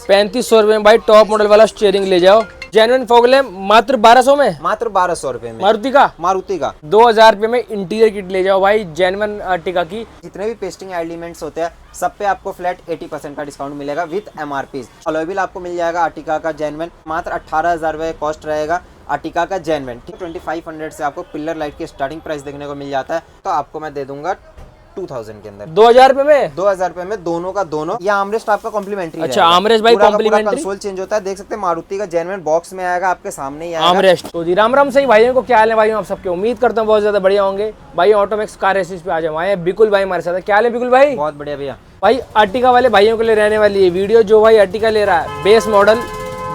₹3500 में भाई top model वाला स्टीयरिंग ले जाओ। जेन्युइन फॉग लैंप मात्र 1200 में, मात्र 1200 रुपए में। मारुति का 2000 रुपए में इंटीरियर किट ले जाओ भाई जेन्युइन अर्टिगा की। जितने भी पेस्टिंग एलिमेंट्स होते हैं सब पे आपको फ्लैट 80% का डिस्काउंट मिलेगा विद MRP। अलॉय व्हील आपको मिल जाएगा अर्टिगा का जेन्युइन, मात्र 18,000 रुपए कॉस्ट रहेगा अर्टिगा का जेन्युइन। 2500 से आपको पिलर लाइट की स्टार्टिंग प्राइस देखने को मिल जाता है, तो आपको मैं दे दूंगा 2000 के अंदर। 2000 रुपए में, 2000 रुपए में दोनों का दोनों। ये आर्मरेस्ट आपका कॉम्प्लीमेंट्री। अच्छा आर्मरेस्ट भाई कॉम्प्लीमेंट्री। कंसोल चेंज होता है, देख सकते हैं मारुति का जेन्युइन बॉक्स में आएगा, आपके सामने ही आएगा आर्मरेस्ट। तो जी राम राम सही भाइयों को, क्या हाल है भाइयों आप सबके, उम्मीद करता हूँ बहुत ज्यादा बढ़िया होंगे भाई। ऑटोमैक्स कार रेसिस पे आ जाओ, आए बिकुल भाई हमारे साथ। क्या हाल है बिकुल भाई? बहुत बढ़िया भैया। भाई अर्टिगा वाले भाइयों के लिए रहने वाली है वीडियो। जो भाई अर्टिगा ले रहा है बेस मॉडल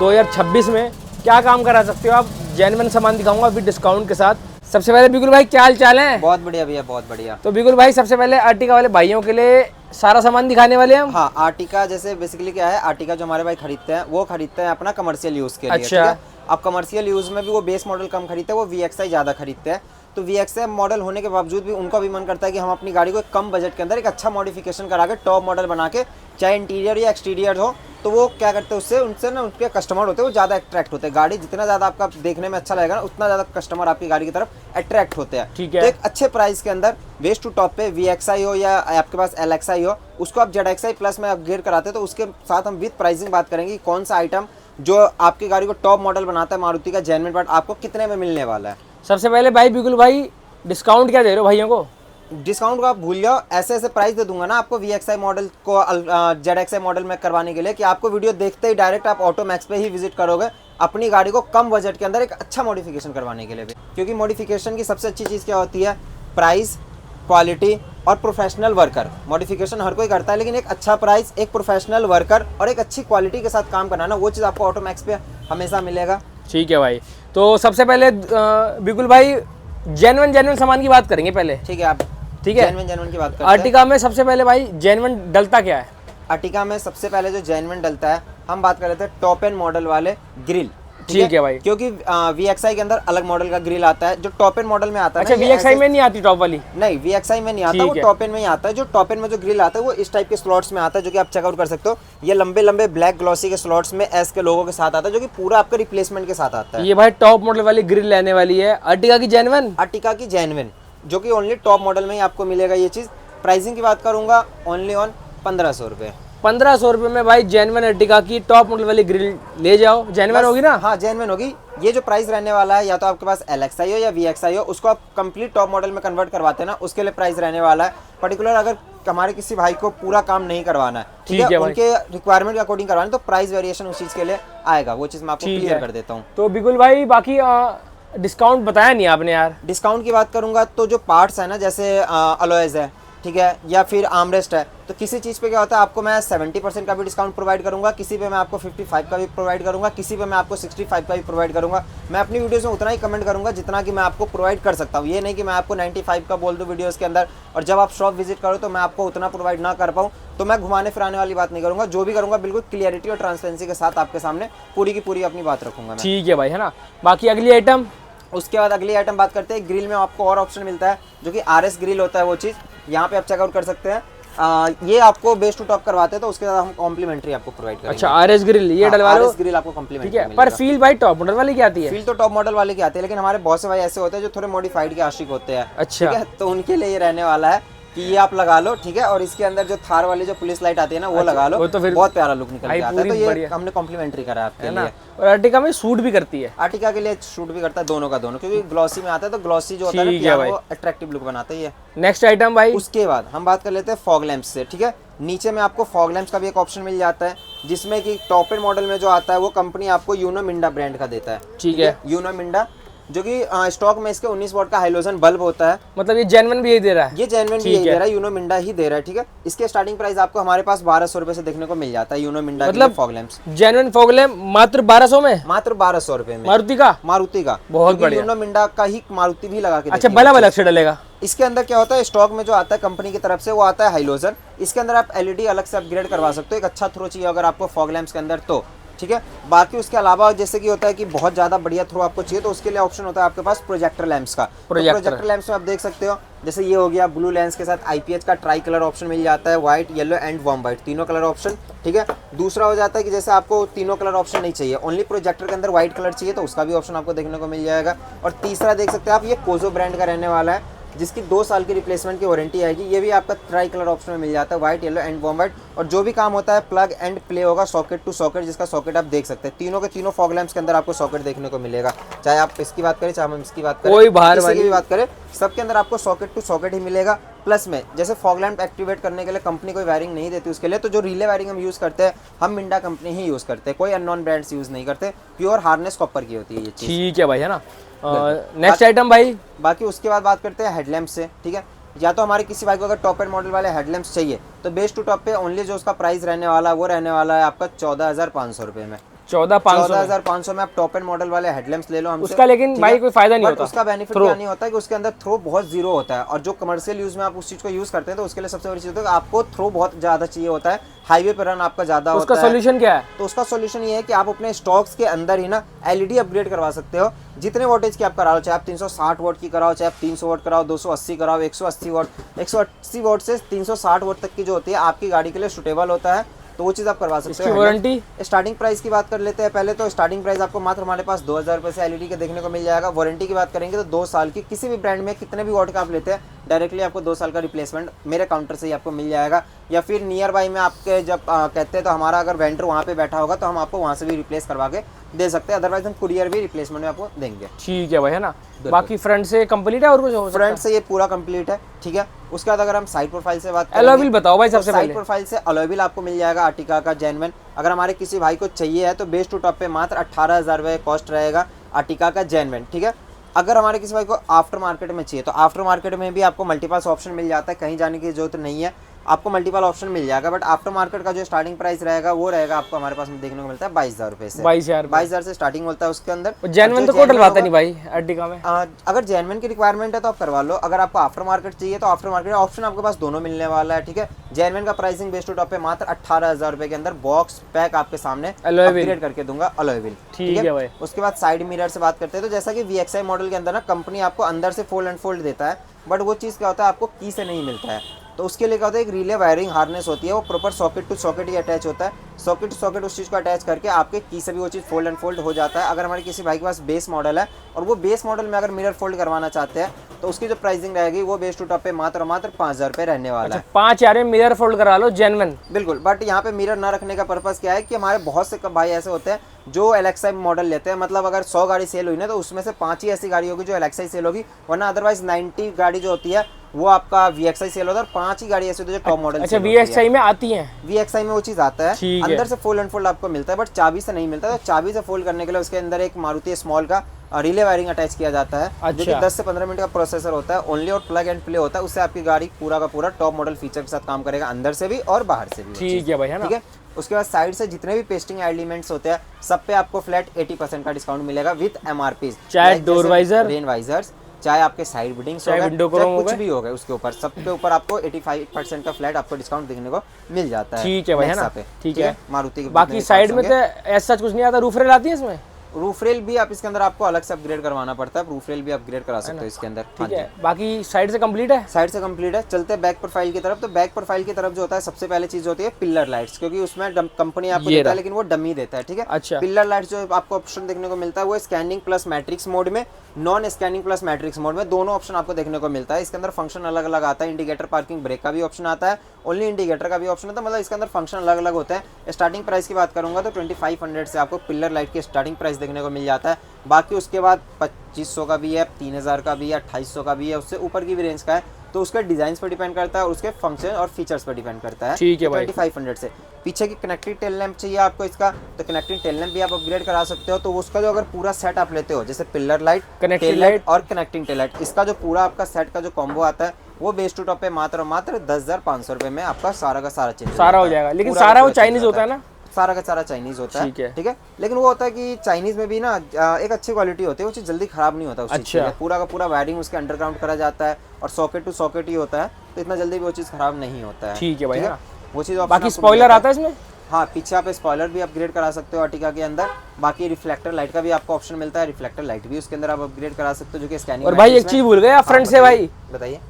2026 में, क्या काम करा सकते हो आप, जेन्युइन सामान दिखाऊंगा अभी डिस्काउंट के साथ। सबसे पहले बिकुल भाई क्या हाल चाल है? बहुत बढ़िया भैया, बहुत बढ़िया। तो बिकुल भाई सबसे पहले अर्टिगा वाले भाइयों के लिए सारा सामान दिखाने वाले हैं हम। हाँ, अर्टिगा जैसे बेसिकली क्या है, अर्टिगा जो हमारे भाई खरीदते हैं वो खरीदते हैं अपना कमर्शियल यूज के लिए। अच्छा। अब कमर्शियल यूज में भी वो बेस मॉडल कम खरीदते हैं, वो VXI ज्यादा खरीदते हैं। तो VXI मॉडल होने के बावजूद भी उनका भी मन करता है कि हम अपनी गाड़ी को कम बजट के अंदर एक अच्छा मॉडिफिकेशन करा के टॉप मॉडल बना के, चाहे इंटीरियर या एक्सटीरियर हो, तो वो क्या करते हैं उससे उनसे ना उनके कस्टमर होते हैं वो ज़्यादा अट्रैक्ट होते हैं। गाड़ी जितना ज़्यादा आपका देखने में अच्छा लगेगा ना, उतना ज़्यादा कस्टमर आपकी गाड़ी की तरफ अट्रैक्ट होते हैं। ठीक है। तो एक अच्छे प्राइस के अंदर वेस्ट टू टॉप पे VXI हो या आपके पास LXI हो, उसको आप ZXI प्लस में अपग्रेड कराते हैं, तो उसके साथ हम विद प्राइसिंग बात करेंगे कि कौन सा आइटम जो आपकी गाड़ी को टॉप मॉडल बनाता है मारुति का जेन्युइन पार्ट आपको कितने में मिलने वाला है। सबसे पहले भाई बिकुल भाई डिस्काउंट क्या दे रहे हो भाइयों को? डिस्काउंट को आप भूल जाओ, ऐसे ऐसे प्राइस दे दूंगा ना आपको VXI मॉडल को ZXI मॉडल में करवाने के लिए कि आपको वीडियो देखते ही डायरेक्ट आप ऑटोमैक्स पे ही विजिट करोगे अपनी गाड़ी को कम बजट के अंदर एक अच्छा मॉडिफिकेशन करवाने के लिए भी। क्योंकि मॉडिफिकेशन की सबसे अच्छी चीज़ क्या होती है, प्राइस, क्वालिटी और प्रोफेशनल वर्कर। मॉडिफिकेशन हर कोई करता है, लेकिन एक अच्छा प्राइस, एक प्रोफेशनल वर्कर और एक अच्छी क्वालिटी के साथ काम करना ना, वो चीज़ आपको ऑटोमैक्स पे हमेशा मिलेगा। ठीक है भाई। तो सबसे पहले बिकुल भाई जेन्युइन सामान की बात करेंगे पहले। ठीक है, आप ठीक है जेन्युइन की बात करते हैं। अर्टिगा में सबसे पहले भाई जेन्युइन डलता क्या है? अर्टिगा में सबसे पहले जो जेन्युइन डलता है, हम बात कर रहे थे टॉप एंड मॉडल वाले ग्रिल। ठीक है भाई। क्योंकि VXI के अंदर अलग मॉडल का ग्रिल आता है जो टॉप एंड मॉडल में आता है। अच्छा VXI में नहीं आती टॉप वाली? नहीं, VXI में नहीं आता, वो टॉप एंड में ही आता है। जो टॉप एंड में जो ग्रिल आता है वो इस टाइप के स्लॉट्स में आता है, जो कि आप चेकआउट कर सकते हो। ये लंबे लंबे ब्लैक ग्लॉसी के स्लॉट्स में S के लोगों के साथ आता है, जो कि पूरा आपका रिप्लेसमेंट के साथ आता है। ये भाई टॉप मॉडल वाली ग्रिल लेने वाली है अर्टिगा की जेन्युइन। अर्टिगा की जेन्युइन जो कि ओनली टॉप मॉडल में ही आपको मिलेगा ये चीज़। प्राइसिंग की बात करूंगा ओनली ऑन 1500 रुपये। 1500 रुपये में भाई जेन्युइन अर्टिगा की टॉप मॉडल वाली ग्रिल ले जाओ। जेन्युइन होगी ना? हाँ, जेन्युइन होगी। ये जो प्राइस रहने वाला है, या तो आपके पास LXI हो या VXI हो, उसको आप कंप्लीट टॉप मॉडल में कन्वर्ट करवाते हैं ना, उसके लिए प्राइस रहने वाला है पर्टिकुलर। अगर हमारे किसी भाई को पूरा काम नहीं करवाना है, ठीक है, उनके रिक्वायरमेंट के अकॉर्डिंग करवाना, तो प्राइस वेरिएशन उस चीज़ के लिए आएगा। वो चीज़ मैं आपको क्लियर कर देता हूँ। तो बिकुल भाई बाकी डिस्काउंट बताया नहीं आपने यार। डिस्काउंट की बात करूंगा तो जो पार्ट्स है ना, जैसे अलॉयज है, ठीक है, या फिर आर्मरेस्ट है, तो किसी चीज़ पे क्या होता है आपको मैं 70% का भी डिस्काउंट प्रोवाइड करूंगा, किसी पे मैं आपको 55 का भी प्रोवाइड करूंगा, किसी पे मैं आपको 65 का भी प्रोवाइड करूंगा। मैं अपनी वीडियोस में उतना ही कमेंट करूंगा जितना कि मैं आपको प्रोवाइड कर सकता हूँ। ये नहीं कि मैं आपको 95 का बोल दूँ वीडियोस के अंदर और जब आप शॉप विजिट करो तो मैं आपको उतना प्रोवाइड ना कर पाऊँ। तो मैं घुमाने फिराने वाली बात नहीं करूँगा, जो भी करूँगा बिल्कुल क्लियरिटी और ट्रांसपेरेंसी के साथ आपके सामने पूरी की पूरी अपनी बात रखूँगा। ठीक है भाई, है ना। बाकी अगली आइटम, उसके बाद अगली आइटम बात करते हैं। ग्रिल में आपको और ऑप्शन मिलता है जो कि RS ग्रिल होता है। वो चीज़ यहाँ पे आप चेकआउट कर सकते हैं। ये आपको बेस टू टॉप करवाते हैं, तो उसके साथ हम कॉम्प्लीमेंट्री आपको प्रोवाइड करेंगे। अच्छा RS ग्रिल ये डलवा लो। RS ग्रिल आपको कॉम्प्लीमेंट्री ठीक है, पर फील भाई टॉप मॉडल वाली की आती है? फील तो टॉप मॉडल वाले की आती है, लेकिन हमारे बहुत से भाई ऐसे होते हैं जो थोड़े मॉडिफाइड के आशिक होते हैं। अच्छा, ठीक है, तो उनके लिए ये रहने वाला है कि ये आप लगा लो, ठीक है, और इसके अंदर जो थार वाली जो पुलिस लाइट आती है ना, वो लगा लो, वो तो फिर बहुत प्यारा लुक निकल के आता है। तो ये बढ़िया। हमने कॉम्प्लीमेंट्री करा है आपके लिए। और अर्टिगा में सूट भी करती है? अर्टिगा के लिए शूट भी करता है, दोनों का दोनों, क्योंकि ग्लॉसी में आता है, तो ग्लॉसी जो होता है ना, वो अट्रैक्टिव लुक बनाता है ये। नेक्स्ट आइटम भाई, उसके बाद हम बात कर लेते हैं फॉग लैंप्स से। ठीक है, नीचे में आपको फॉग लैंप्स का भी एक ऑप्शन मिल जाता है, जिसमें कि टॉप एंड मॉडल में जो आता है वो कंपनी आपको यूनो मिंडा ब्रांड का देता है। ठीक है, यूनो मिंडा, जो कि स्टॉक में इसके 19 वॉट का हाइलोजन बल्ब होता है। मतलब ये जेन्युइन भी यही दे रहा है? ये जेन्युइन भी यही दे रहा है, यूनो मिंडा ही दे रहा है। ठीक है, इसके स्टार्टिंग प्राइस आपको हमारे पास 1200 रुपए से देखने को मिल जाता है यूनो मिंडा मतलब fog lamps. Genuine fog lamp मात्र 1200 में? मात्र 1200 रुपए में। मारुति का बहुत बढ़िया। यूनो मिंडा का ही मारुति भी लगा के। अच्छा, बल्ब अलग से डलेगा? इसके अंदर क्या होता है, स्टॉक में जो आता है कंपनी की तरफ से वो आता है हाइलोजन। इसके अंदर आप LED अलग से अपग्रेड करवा सकते हो, एक अच्छा थ्रो चाहिए अगर आपको फॉग लैंप्स के अंदर। तो ठीक है। बाकी उसके अलावा जैसे कि होता है कि बहुत ज़्यादा बढ़िया थ्रो आपको चाहिए तो उसके लिए ऑप्शन होता है आपके पास प्रोजेक्टर लैंप्स का। प्रोजेक्टर लैंप्स में आप देख सकते हो, जैसे ये हो गया ब्लू लेंस के साथ IPH का ट्राई कलर ऑप्शन मिल जाता है, white, yellow and warm white, तीनों कलर ऑप्शन, ठीक है। दूसरा हो जाता है कि जैसे आपको तीनों कलर ऑप्शन नहीं चाहिए, ओनली प्रोजेक्टर के अंदर व्हाइट कलर चाहिए तो उसका भी ऑप्शन आपको देखने को मिल जाएगा। और तीसरा देख सकते हैं आप, ये कोजो ब्रांड का रहने वाला है जिसकी 2 साल की रिप्लेसमेंट की वारंटी आएगी। ये भी आपका ट्राई कलर ऑप्शन में मिल जाता है, white, yellow and warm white. और जो भी काम होता है प्लग एंड प्ले होगा सॉकेट टू सॉकेट, जिसका सॉकेट आप देख सकते हैं। तीनों के तीनों फॉग लैंप्स के अंदर आपको सॉकेट देखने को मिलेगा, चाहे आप इसकी बात करें चाहे हम इसकी बात करें, कोई बाहर किसी की भी बात करें, सबके अंदर आपको सॉकेट टू सॉकेट ही मिलेगा। प्लस में जैसे फॉग लैंप एक्टिवेट करने के लिए कंपनी कोई वायरिंग नहीं देती उसके लिए, तो जो रिले वायरिंग हम यूज़ करते हैं हम मिंडा कंपनी ही यूज़ करते हैं, कोई अननोन ब्रांड्स यूज़ नहीं करते, प्योर हार्नेस कॉपर की होती है ये चीज़। ठीक है भाई, है ना। नेक्स्ट आइटम भाई, बाकी उसके बाद बात करते हैं हेडलैम्प से, ठीक है। या तो हमारे किसी भाई को अगर टॉप एंड मॉडल वाले हेडलैम्प्स चाहिए तो बेस टू टॉप पे ओनली जो उसका प्राइस रहने वाला है वो रहने वाला है आपका 14,500 रुपये में। 14,500 में आप टॉप एंड मॉडल वाले हेडलैम्प्स ले लो हमसे। उसका लेकिन भाई कोई फायदा नहीं होता, उसका बेनिफिट क्या नहीं होता है कि उसके अंदर थ्रो बहुत जीरो होता है, और जो कमर्शियल यूज में आप उस चीज को यूज करते हैं तो उसके लिए सबसे बड़ी चीज होता है कि आपको थ्रो बहुत ज्यादा चाहिए होता है, हाईवे पर रन आपका ज्यादा होता है। उसका सोल्यूशन क्या है? तो उसका सोल्यूशन ये है कि आप अपने स्टॉक्स के अंदर ही ना LED अपग्रेड करवा सकते हो, जितने वोल्टेज की आप कराओ, चाहे आप 360 वोट की कराओ, चाहे आप 300 वोट कराओ, 280 कराओ, 180 वोट, 180 वोट से 360 वोट तक की जो होती है आपकी गाड़ी के लिए सुटेबल होता है, तो वो चीज़ आप करवा सकते हो। वारंटी स्टार्टिंग प्राइस की बात कर लेते हैं पहले, तो स्टार्टिंग प्राइस आपको मात्र हमारे पास 2,000 रुपये से LED के देखने को मिल जाएगा। वारंटी की बात करेंगे तो 2 साल की, किसी भी ब्रांड में कितने भी वॉट का आप लेते हैं डायरेक्टली आपको 2 साल का रिप्लेसमेंट मेरे काउंटर से ही आपको मिल जाएगा, या फिर नियर बाई में आपके जब कहते हैं तो हमारा अगर वेंडर वहाँ पे बैठा होगा तो हम आपको वहाँ से भी रिप्लेस करवा के दे सकते हैं, अदरवाइज हम कुरियर भी रिप्लेसमेंट में आपको देंगे। ठीक है भाई, है ना। बाकी फ्रंट से कंप्लीट है और कुछ हो सकता है? फ्रंट से ये पूरा कंप्लीट है, ठीक है। उसके बाद अगर हम साइड प्रोफाइल से बात अलॉय व्हील बताओ भाई सबसे पहले। साइड प्रोफाइल से अलॉय व्हील आपको मिल जाएगा आर्टिका का जेन्युइन। अगर हमारे किसी भाई को चाहिए है तो बेस टू टॉप पे मात्र 18,000 रुपये कॉस्ट रहेगा आर्टिका का जेन्युइन, ठीक है। अगर हमारे किसी भाई को आफ्टर मार्केट में चाहिए तो आफ्टर मार्केट में भी आपको मल्टीपल ऑप्शन मिल जाता है, कहीं जाने की जरूरत नहीं है, आपको मल्टीपल ऑप्शन मिल जाएगा। बट आफ्टर मार्केट का जो स्टार्टिंग प्राइस रहेगा वो रहेगा आपको हमारे पास में देखने को मिलता है 22,000 रुपये से। 22,000 से स्टार्टिंग होता है उसके अंदर। जेन्युइन तो कोई डलवाता नहीं भाई आर्टिका में। अगर जेन्युइन की रिक्वायरमेंट है तो आप करवा लो, अगर आपको आफ्टर मार्केट चाहिए तो आफ्टर मार्केट ऑप्शन आपके पास दोनों मिलने वाला है, ठीक है। जेन्युइन का प्राइसिंग बेस टू टॉप पे मात्र 18,000 रुपये के अंदर बॉक्स पैक आपके सामने अपग्रेड करके दूंगा, अलॉय व्हील, ठीक है भाई। उसके बाद साइड मिरर से बात करते हैं तो जैसा कि VXI मॉडल के अंदर ना कंपनी आपको अंदर से फोल्ड एंड फोल्ड देता है, बट वो चीज़ क्या होता है आपको की से नहीं मिलता है, तो उसके लिए क्या होता है एक रिले वायरिंग हार्नेस होती है, वो प्रॉपर सॉकेट टू सॉकेट ही अटैच होता है। सॉकेट टू सॉकेट उस चीज़ को अटैच करके आपके की से भी वो चीज़ फोल्ड एंड फोल्ड हो जाता है। अगर हमारे किसी भाई के पास बेस मॉडल है और वो बेस मॉडल में अगर मिरर फोल्ड करवाना चाहते हैं तो उसकी जो प्राइसिंग रहेगी वो बेस टू टॉप पे मात्र 5,000 रुपये रहने वाला है। 5,000 में मिरर फोल्ड करा लो जेन्युइन, बिल्कुल। बट यहाँ पे मिरर ना रखने का पर्पस क्या है कि हमारे बहुत से भाई ऐसे होते हैं जो LXI मॉडल लेते हैं, मतलब अगर 100 गाड़ी सेल हुई ना तो उसमें से 5 ही ऐसी गाड़ी होगी जो LXI सेल होगी, वरना अदरवाइज 90 गाड़ी जो होती है वो आपका VXI सेल होता है, और 5 ही गाड़ी ऐसी होती है जो टॉप मॉडल। अच्छा, VXI में आती हैं? VXI में वो चीज़ आता है, अंदर से फोल्ड एंड फोल्ड आपको मिलता है, बट चाबी से नहीं मिलता। तो चाबी से फोल्ड करने के लिए उसके अंदर एक मारुति स्मॉल का रिले वायरिंग अटैच किया जाता है, जो कि 10 से 15 मिनट का प्रोसेसर होता है, ओनली और प्लग एंड प्ले होता है, उससे आपकी गाड़ी पूरा का पूरा टॉप मॉडल फीचर के साथ काम करेगा, अंदर से भी और बाहर से भी। ठीक है भाई, है ना। ठीक है। उसके बाद साइड से जितने भी पेस्टिंग एलिमेंट्स होते हैं सब पे आपको फ्लैट 80% का डिस्काउंट मिलेगा विद MRP, चाहे डोर वाइजर, रेन वाइजर्स, चाहे आपके साइड बिल्डिंग्स, चाहे विंडो कुछ भी हो गए, उसके ऊपर सबके ऊपर आपको 85% का फ्लैट आपको डिस्काउंट देखने को मिल जाता है। ठीक है भाई, है ना। ठीक है मारुति के। बाकी साइड में तो ऐसा कुछ नहीं आता, रूफ रेल आती है इसमें? रूफ रेल भी आप इसके अंदर आपको अलग से अपग्रेड करवाना पड़ता है, रूफ रेल भी अपग्रेड करा सकते हो इसके अंदर। ठीक है। बाकी साइड से कंप्लीट है? साइड से कंप्लीट है। चलते हैं बैक प्रोफाइल की तरफ। तो बैक प्रोफाइल की तरफ जो होता है सबसे पहले चीज होती है पिलर लाइट्स, क्योंकि उसमें कंपनी आपको देता है लेकिन वो डमी देता है, ठीक है। अच्छा। पिलर लाइट्स जो आपको ऑप्शन देखने को मिलता है वो स्कैनिंग प्लस मैट्रिक्स मोड में, non scanning plus matrix mode में, दोनों ऑप्शन आपको देखने को मिलता है। इसके अंदर फंक्शन अलग अलग आता है, इंडिकेटर पार्किंग ब्रेक का भी ऑप्शन आता है, ओनली इंडिकेटर का भी ऑप्शन होता है, मतलब इसके अंदर फंक्शन अलग अलग होते हैं। स्टार्टिंग प्राइस की बात करूंगा तो 2500 से आपको पिलर लाइट की स्टार्टिंग प्राइस देखने को मिल जाता है। बाकी उसके बाद 2500 का भी है, 3000 का भी है, 2800 का भी है, उससे ऊपर की भी रेंज का है, तो उसके डिजाइन पर डिपेंड करता है और उसके फंक्शन और फीचर्स पर डिपेंड करता है। ठीक है भाई। 2500 से पीछे की कनेक्टिंग टेल लैंप चाहिए आपको इसका, तो कनेक्टिंग टेल लैंप भी आप अपग्रेड करा सकते हो। तो उसका जो अगर पूरा सेट आप लेते हो, जैसे पिलर लाइट, टेल लाइट और कनेक्टिंग टेल लाइट, इसका जो पूरा आपका सेट का जो कॉम्बो आता है वो बेस टू टॉप पे मात्र 10,500 रुपए में आपका सारा का सारा चेंज सारा हो जाएगा। लेकिन सारा वो चाइनीज होता है ना? सारा का सारा चाइनीज होता है, ठीक है। लेकिन वो होता है कि चाइनीज में भी ना एक अच्छी क्वालिटी होती है, वो चीज़ जल्दी खराब नहीं होता। अच्छा। पूरा का पूरा वायरिंग उसके अंडरग्राउंड करा जाता है और सॉकेट टू सॉकेट ही होता है, तो इतना जल्दी भी वो चीज़ खराब नहीं होता है। ठीक है भाई, वो चीज़। बाकी स्पॉइलर आता है इसमें? हाँ, पीछे आप स्पॉइलर भी अपग्रेड करा सकते हो अर्टिगा के अंदर। बाकी रिफ्लेक्टर लाइट का भी आपको ऑप्शन मिलता है, रिफ्लेक्टर लाइट भी उसके अंदर आप अपग्रेड करा सकते हो, जो कि स्कैनिंग। और भाई एक चीज भूल गए आप फ्रंट से भाई, बताइए।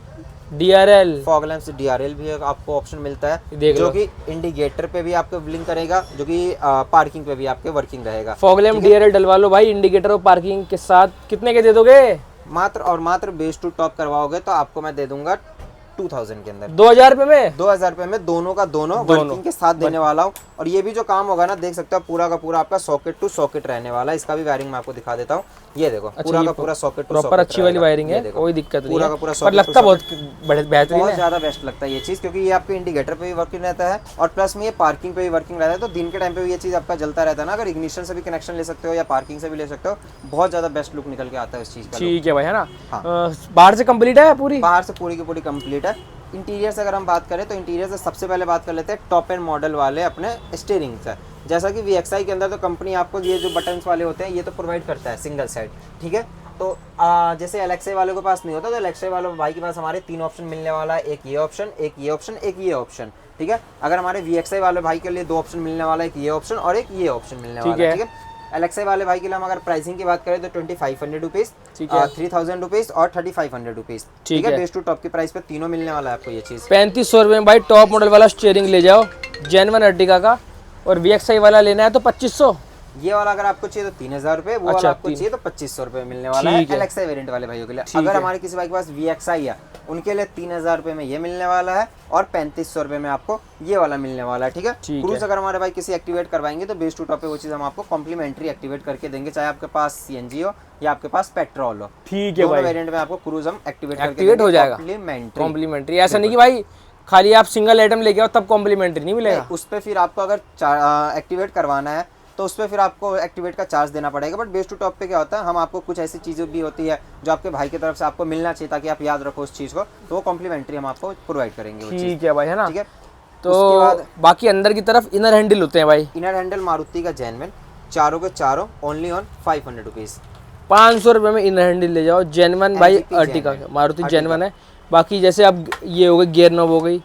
DRL फॉग लैंप से DRL भी आपको ऑप्शन मिलता है, देख जो लो। कि इंडिकेटर पे भी आपको ब्लिंक करेगा, जो कि पार्किंग पे भी आपके वर्किंग रहेगा। फॉग लैंप DRL डलवा लो भाई इंडिकेटर और पार्किंग के साथ। कितने के दे दोगे? मात्र और मात्र बेस टू टॉप करवाओगे तो आपको मैं दे दूंगा 2000 के अंदर, 2000 रुपये में। 2000 रुपए में दोनों का दोनों वर्किंग के साथ देने वाला हूँ। और ये भी जो काम होगा ना, देख सकते हो पूरा का पूरा आपका सॉकेट टू सॉकेट रहने वाला है। इसका भी वायरिंग मैं आपको दिखा देता हूँ। ये देखो पूरा का पूरा सॉकेट टू प्रॉपर अच्छी वाली वायरिंग है, कोई दिक्कत नहीं पूरा है। का पूरा पर लगता बहुत बेहतरीन बहुत है। ज्यादा बेस्ट लगता है ये चीज़, क्योंकि ये आपके इंडिकेटर पे भी वर्किंग रहता है और प्लस में ये पार्किंग पे भी वर्किंग रहता है। तो दिन के टाइम पे भी ये चीज़ आपका जलता रहता है ना, अगर इग्निशन से भी कनेक्शन ले सकते हो या पार्किंग से भी ले सकते हो, बहुत ज्यादा बेस्ट लुक निकल के आता है इस चीज़ का। ठीक है भाई, है ना। हाँ। बाहर से कंप्लीट है पूरी? बाहर से पूरी की पूरी कंप्लीट है। इंटीरियर से अगर हम बात करें तो इंटीरियर से सबसे पहले बात कर लेते हैं टॉप एंड मॉडल वाले अपने स्टीयरिंग से। जैसा कि VXI के अंदर तो कंपनी आपको ये जो बटन्स वाले होते हैं ये तो प्रोवाइड करता है सिंगल साइड, ठीक है। तो जैसे LXI वालों के पास नहीं होता, तो LXI वालों भाई के पास हमारे 3 ऑप्शन मिलने वाला है, एक ये ऑप्शन, एक ये ऑप्शन, एक ये ऑप्शन, ठीक है। अगर हमारे VXI वाले भाई के लिए 2 ऑप्शन मिलने वाला है, एक ये ऑप्शन और एक ये ऑप्शन मिलने वाला है, ठीक है। LXI वाले भाई के लिए हम अगर प्राइसिंग की बात करें तो 2500 रुपीज़, 3000 रुपीज़ और 3500 रुपीज़, ठीक है। बेस टू टॉप की प्राइस पे तीनों मिलने वाला है आपको ये चीज़। 3500 रुपये में भाई टॉप मॉडल वाला स्टीयरिंग ले जाओ जेन्युइन अर्टिगा का। और VXI वाला लेना है तो 2500। ये वाला अगर आपको चाहिए तो 3000 रुपये, वो वाला आपको चाहिए तो 2500 रुपये मिलने वाला है LXI वेरिएंट वाले भाइयों के लिए। अगर हमारे किसी भाई के पास VXI है उनके लिए 3000 रुपये में ये मिलने वाला है और 3500 रुपये में आपको ये वाला मिलने वाला है, ठीक है। क्रूज अगर हमारे भाई किसी एक्टिवेट करवाएंगे तो बेस टू टॉप पे वो चीज़ हम आपको कॉम्प्लीमेंट्री एक्टिवेट करके देंगे, चाहे आपके पास CNG हो या आपके पास पेट्रोल हो, ठीक है भाई। वेरिएंट में आपको क्रूज हम एक्टिवेट हो जाएगा कॉम्प्लीमेंट्री। ऐसा नहीं कि भाई खाली आप सिंगल आइटम लेके आओ तब कॉम्प्लीमेंट्री नहीं मिलेगा। उस पर फिर आपको अगर एक्टिवेट करवाना है तो उस पर फिर आपको एक्टिवेट का चार्ज देना पड़ेगा। बट बेस टू टॉप पे क्या होता है, हम आपको कुछ ऐसी चीज़ें भी होती है जो आपके भाई की तरफ से आपको मिलना चाहिए ताकि आप याद रखो उस चीज़ को, तो वो कॉम्प्लीमेंट्री हम आपको प्रोवाइड करेंगे। ठीक है भाई, है ना। ठीक है। तो बाकी अंदर की तरफ इनर हैंडल होते हैं भाई। इनर हैंडल मारुति का जेन्युइन चारों के चारों ओनली ऑन 500 रुपीज़। 500 रुपये में इनर हैंडल ले जाओ जेन्युइन भाई अर्टिगा का। मारुति जेन्युइन है। बाकी जैसे अब ये हो गई गियर नॉब हो गई,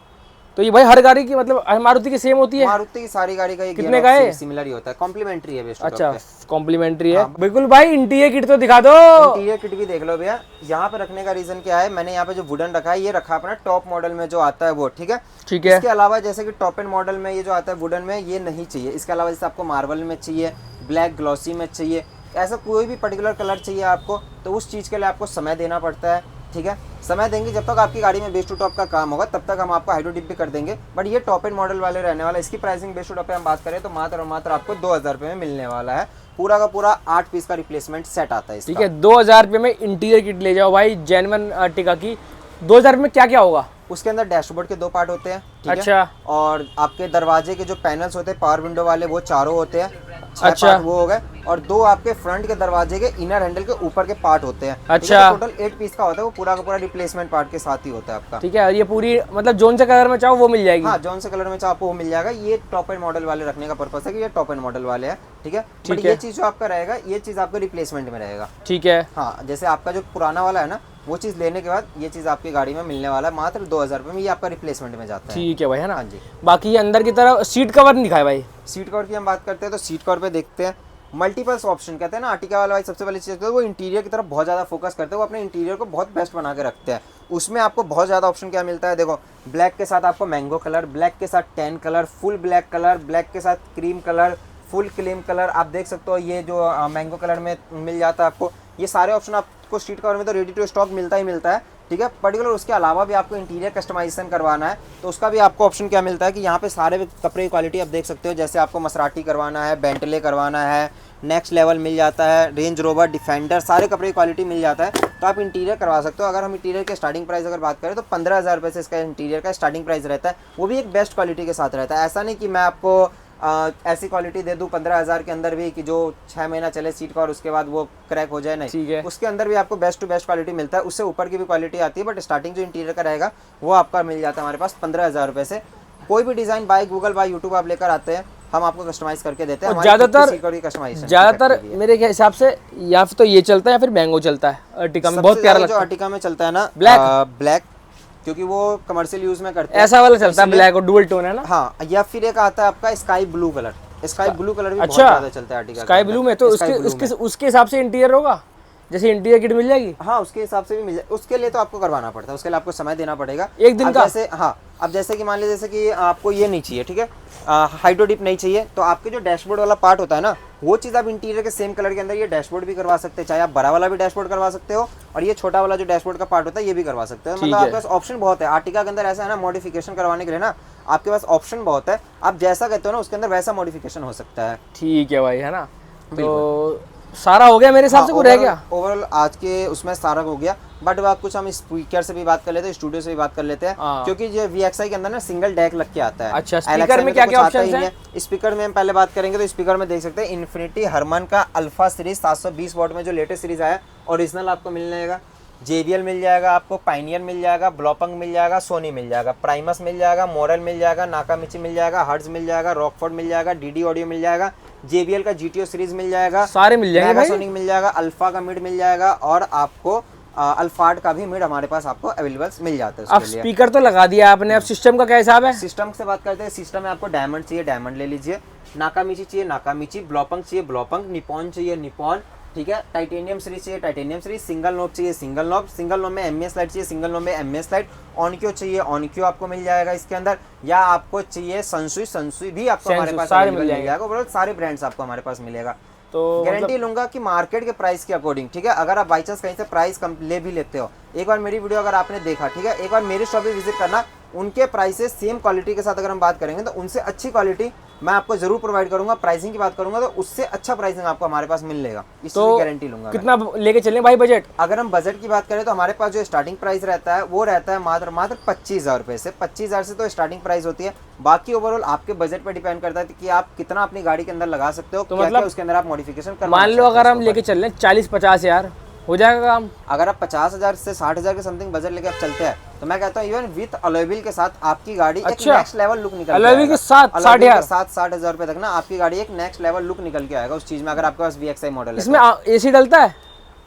तो ये भाई हर गाड़ी की मतलब मारुति की सेम होती है। मारुति की सारी गाड़ी का ये कितने का है? सिमिलर ही होता है, कॉम्प्लीमेंट्री है बेस टू टॉप अच्छा, पे। कॉम्प्लीमेंट्री है। बिल्कुल भाई, इंटीरियर किट तो दिखा दो। इंटीरियर किट भी देख लो भैया। यहाँ पे रखने का रीजन क्या है, मैंने यहाँ पे जो वुडन रखा है ये रखा अपना टॉप मॉडल में जो आता है वो, ठीक है। ठीक है। इसके अलावा जैसे कि टॉप एंड मॉडल में ये जो आता है वुडन में ये नहीं चाहिए। इसके अलावा जैसे आपको मार्बल में चाहिए, ब्लैक ग्लॉसी में चाहिए, ऐसा कोई भी पर्टिकुलर कलर चाहिए आपको, तो उस चीज़ के लिए आपको समय देना पड़ता है, ठीक है। समय देंगे जब तक आपकी गाड़ी में बेस टू टॉप का काम होगा तब तक हम आपको हाइड्रो डिप भी कर देंगे। बट ये टॉप एंड मॉडल वाले रहने वाला है। इसकी प्राइसिंग बेस टू टॉप पे हम बात करें तो मात्र और मात्र आपको 2000 रुपये में मिलने वाला है। पूरा का पूरा 8 पीस का रिप्लेसमेंट सेट आता है इसका। ठीक है, 2000 रुपये में इंटीरियर किट ले जाओ भाई जेन्युइन अर्टिगा की। 2000 रुपये में क्या क्या होगा? उसके अंदर डैशबोर्ड के 2 पार्ट होते हैं, ठीक अच्छा है? और आपके दरवाजे के जो पैनल्स होते हैं पावर विंडो वाले वो चारों होते हैं, 6 अच्छा पार्ट वो हो गए। और 2 आपके फ्रंट के दरवाजे के इनर हैंडल के ऊपर के पार्ट होते हैं। अच्छा, टोटल 8 पीस का होता है, वो पूरा का पूरा रिप्लेसमेंट पार्ट के साथ ही होता है आपका। ठीक है। और ये पूरी मतलब जोन से कलर में चाहो वो मिल जाएगी? हाँ, जौन से कलर में चाहो आपको वो मिल जाएगा। ये टॉप एंड मॉडल वाले रखने का पर्पस है कि ये टॉप एंड मॉडल वाले हैं, ठीक है। बट ये चीज़ जो आपका रहेगा ये चीज़ आपका रिप्लेसमेंट में रहेगा, ठीक है। हाँ, जैसे आपका जो पुराना वाला है ना वो चीज़ लेने के बाद ये चीज़ आपकी गाड़ी में मिलने वाला है मात्र 2000 रुपये में। ये आपका रिप्लेसमेंट में जाता है। ठीक है भाई, है ना। हाँ जी। बाकी ये अंदर की तरफ सीट कवर नहीं दिखाए भाई। सीट कवर की हम बात करते हैं तो सीट कवर पे देखते हैं मल्टीपल्स ऑप्शन। कहते हैं ना अर्टिगा वाला भाई सबसे पहले चीज़ वो इंटीरियर की तरफ बहुत ज़्यादा फोकस करते हैं, वो अपने इंटीरियर को बहुत बेस्ट बना के रखते हैं। उसमें आपको बहुत ज़्यादा ऑप्शन क्या मिलता है, देखो ब्लैक के साथ आपको मैंगो कलर, ब्लैक के साथ tan colour, full black colour, black के साथ cream colour, full cream colour, आप देख सकते हो ये जो मैंगो कलर में मिल जाता है आपको। ये सारे ऑप्शन आपको सीट कवर में तो रेडी टू स्टॉक मिलता ही मिलता है, ठीक है। पर्टिकुलर उसके अलावा भी आपको इंटीरियर कस्टमाइजेशन करवाना है तो उसका भी आपको ऑप्शन क्या मिलता है कि यहाँ पे सारे कपड़े की क्वालिटी आप देख सकते हो। जैसे आपको मसराटी करवाना है, बेंटले करवाना है, नेक्स्ट लेवल मिल जाता है, रेंज रोवर, डिफेंडर, सारे कपड़े की क्वालिटी मिल जाता है तो आप इंटीरियर करवा सकते हो। अगर हम इंटीरियर के स्टार्टिंग प्राइस अगर बात करें तो 15,000 रुपये से इसका इंटीरियर का स्टार्टिंग प्राइस रहता है। वो भी एक बेस्ट क्वालिटी के साथ रहता है। ऐसा नहीं कि मैं आपको ऐसी क्वालिटी दे दूं 15,000 के अंदर भी कि जो 6 महीना चले सीट का और उसके बाद वो क्रैक हो जाए, नहीं, ठीक है। उसके अंदर भी आपको बेस्ट टू बेस्ट क्वालिटी मिलता है। उससे ऊपर की भी क्वालिटी आती है, बट स्टार्टिंग जो इंटीरियर का रहेगा वो आपका मिल जाता है हमारे पास 15,000 रुपये से। कोई भी design by Google by YouTube आप लेकर आते हैं, हम आपको कस्टमाइज करके देते हैं। ज़्यादातर मेरे हिसाब से या फिर तो ये चलता है या फिर मैंगो चलता है अर्टिगा में, बहुत प्यारा लगता है। जो अर्टिगा में चलता है ना ब्लैक क्योंकि वो कमर्शियल यूज में करते हैं। ऐसा वाला चलता है, ब्लैक और डुअल टोन है ना। हाँ, या फिर एक आता है आपका sky blue colour. Sky blue colour भी बहुत अच्छा, ज्यादा चलता है आर्टिका। स्काई ब्लू में तो उसके हिसाब से इंटीरियर होगा, जैसे इंटीरियर किट मिल जाएगी। हाँ, उसके हिसाब से भी मिल जाए। उसके लिए तो आपको करवाना पड़ता है, उसके लिए आपको समय देना पड़ेगा एक दिन का। जैसे हाँ, अब जैसे कि मान लीजिए जैसे कि आपको ये नहीं चाहिए, ठीक है, हाइड्रो डिप नहीं चाहिए, तो आपके जो डैशबोर्ड वाला पार्ट होता है ना, वो चीज़ आप इंटीरियर के सेम कलर के अंदर ये डैशबोर्ड भी करवा सकते हैं। चाहे आप बड़ा वाला भी डैशबोर्ड करवा सकते हो और ये छोटा वाला जो डैशबोर्ड का पार्ट होता है ये भी करवा सकते हो। मतलब आपके पास ऑप्शन बहुत है आर्टिका के अंदर। ऐसा है ना, मॉडिफिकेशन करवाने के लिए ना आपके पास ऑप्शन बहुत है। आप जैसा कहते हो ना उसके अंदर वैसा मॉडिफिकेशन हो सकता है। ठीक है भाई, है ना। तो सारा हो गया मेरे हिसाब से, कुछ रह गया? ओवरऑल आज के उसमें सारा हो गया, बट बात कुछ हम स्पीकर से भी बात कर लेते हैं, स्टूडियो से भी बात कर लेते हैं, क्योंकि ये VXI के अंदर ना सिंगल डेक लग के आता है। अच्छा, स्पीकर में क्या क्या ऑप्शन है? स्पीकर में हम पहले बात करेंगे तो स्पीकर में देख सकते हैं इन्फिनिटी हरमन का अल्फा सीरीज 720 वॉट में जो लेटेस्ट सीरीज आया ओरिजिनल आपको मिल जाएगा। JBL मिल जाएगा आपको, पाइनियर मिल जाएगा, ब्लॉपंग मिल जाएगा, सोनी मिल जाएगा, प्राइमस मिल जाएगा, मॉरल मिल जाएगा, नाकामिची मिल जाएगा, हर्ट्ज मिल जाएगा, रॉकफोर्ड मिल जाएगा, DD ऑडियो मिल जाएगा, JBL का GTO सीरीज मिल जाएगा, सारे मिल जाएंगे भाई। सोनिक मिल जाएगा, अल्फा का मिड मिल जाएगा और आपको अल्फार्ड का भी मिड हमारे पास आपको अवेलेबल मिल जाता है। अब स्पीकर तो लगा दिया आपने, अब सिस्टम का क्या हिसाब है? सिस्टम से बात करते हैं। सिस्टम में आपको डायमंड चाहिए डायमंड ले लीजिए, नाकामिची चाहिए नाकामिची, ब्लॉपंग चाहिए ब्लॉपंग, निपॉन चाहिए निपॉन, ठीक है, टाइटेनियम सीरीज चाहिए टाइटेनियम सीरीज, सिंगल नॉब चाहिए सिंगल नॉब, सिंगल नॉब में MS लाइट चाहिए सिंगल नॉब में MS लाइट, ऑनक्यू चाहिए ऑनक्यू आपको मिल जाएगा इसके अंदर, या आपको चाहिए संसुई भी आपको हमारे पास मिल जाएगा। ओवरऑल सारे ब्रांड्स आपको हमारे पास मिलेगा। तो गारंटी लूंगा कि मार्केट के प्राइस के अकॉर्डिंग, ठीक है, अगर आप बाई चांस कहीं से प्राइस कम ले भी लेते हो, एक बार मेरी वीडियो अगर आपने देखा, ठीक है, एक बार मेरी शॉप पे विजिट करना, उनके प्राइसेस सेम क्वालिटी के साथ अगर हम बात करेंगे तो उनसे अच्छी क्वालिटी मैं आपको जरूर प्रोवाइड करूंगा। प्राइसिंग की बात करूंगा तो उससे अच्छा प्राइसिंग आपको हमारे पास मिल लेगा, इसकी तो गारंटी लूंगा। कितना लेके चलें भाई बजट? अगर हम बजट की बात करें तो हमारे पास जो स्टार्टिंग प्राइस रहता है वो रहता है मात्र 25,000 रुपये से। 25,000 से तो स्टार्टिंग प्राइस होती है। बाकी ओवरऑल आपके बजट पे डिपेंड करता है कि आप कितना अपनी गाड़ी के अंदर लगा सकते हो, तो क्या मतलब उसके अंदर आप मॉडिफिकेशन कर। मान लो अगर हम लेके चल रहे 40-50 हज़ार हो जाएगा काम। अगर आप 50,000 से 60,000 के समथिंग बजट लेके आप चलते हैं तो मैं कहता हूँ इवन विद अलॉय व्हील के साथ आपकी गाड़ी एक नेक्स्ट लेवल लुक निकल के आएगा। अलॉय व्हील के साथ 60,000 रुपए तक ना आपकी गाड़ी एक नेक्स्ट लेवल लुक निकल के आएगा उस चीज में, अगर आपके पास VXI मॉडल है। इसमें AC डलता है?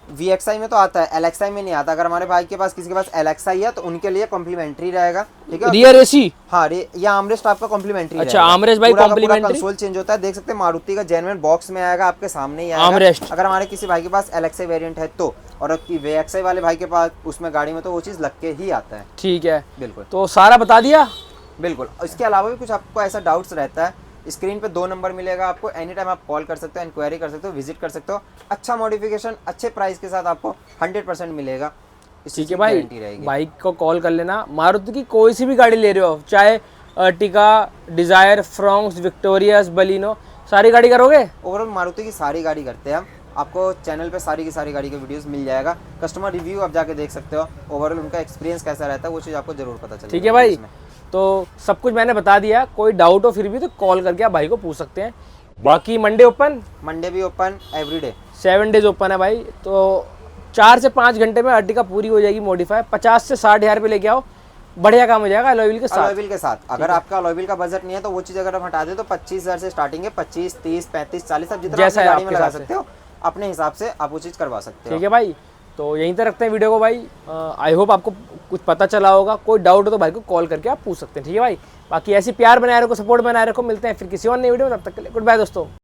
VXI में तो आता है, LXI में नहीं आता। अगर हमारे भाई के पास किसी के पास LXI है तो उनके लिए कॉम्प्लीमेंट्री रहेगा, ठीक है। रियर AC, हाँ, या आर्मरेस्ट आपका कॉम्प्लीमेंट्री। अच्छा, आर्मरेस्ट भाई कॉम्प्लीमेंट्री। कंसोल चेंज होता है, देख सकते हैं मारुति का जेन्युइन बॉक्स में आएगा, आपके सामने ही आएगा आर्मरेस्ट। अगर हमारे किसी भाई के पास LXI वेरिएंट है तो, और VXI वाले भाई के पास उसमें गाड़ी में तो वो चीज़ लग के ही आता है। ठीक है, बिल्कुल। तो सारा बता दिया। बिल्कुल। इसके अलावा भी कुछ आपको ऐसा डाउट्स रहता है, स्क्रीन पे 2 नंबर मिलेगा आपको, एनी टाइम आप कॉल कर सकते हो, इंक्वायरी कर सकते हो, विजिट कर सकते हो। अच्छा मॉडिफिकेशन अच्छे प्राइस के साथ आपको 100% मिलेगा। ठीक है भाई, बाइक को कॉल कर लेना। मारुति की कोई सी भी गाड़ी ले रहे हो, चाहे Ertiga, Dzire, Fronx, Victoris, Baleno, सारी गाड़ी करोगे? ओवरऑल मारुति की सारी गाड़ी करते हैं हम। आपको चैनल पे सारी की सारी गाड़ी के वीडियोस मिल जाएगा, कस्टमर रिव्यू आप जाके देख सकते हो, ओवरऑल उनका एक्सपीरियंस कैसा रहता है वो चीज़ आपको जरूर पता चलेगा। ठीक है भाई, तो सब कुछ मैंने बता दिया। कोई डाउट हो फिर भी तो कॉल करके आप भाई को पूछ सकते हैं। बाकी मंडे ओपन? मंडे भी ओपन, एवरीडे 7 डेज ओपन है भाई। तो 4 से 5 घंटे में अर्टिगा पूरी हो जाएगी मॉडिफाई। 50 से 60 हज़ार पे लेके आओ, बढ़िया काम हो जाएगा अलॉय व्हील के साथ। अलॉय व्हील के साथ अगर आपका अलॉय व्हील का बजट नहीं है तो वो चीज़ अगर हम हटा दे तो 25,000 से स्टार्टिंग है। 25, 30, 35, 40 आप जितना अपनी गाड़ी में लगा सकते हो अपने हिसाब से आप वो चीज़ करवा सकते हो। ठीक है भाई, तो यहीं तक रखते हैं वीडियो को भाई। आई होप आपको कुछ पता चला होगा। कोई डाउट हो तो भाई को कॉल करके आप पूछ सकते हैं। ठीक है भाई, बाकी ऐसी प्यार बनाए रखो, सपोर्ट बनाए रखो। मिलते हैं फिर किसी और नई वीडियो में, तब तक के लिए गुड बाय दोस्तों।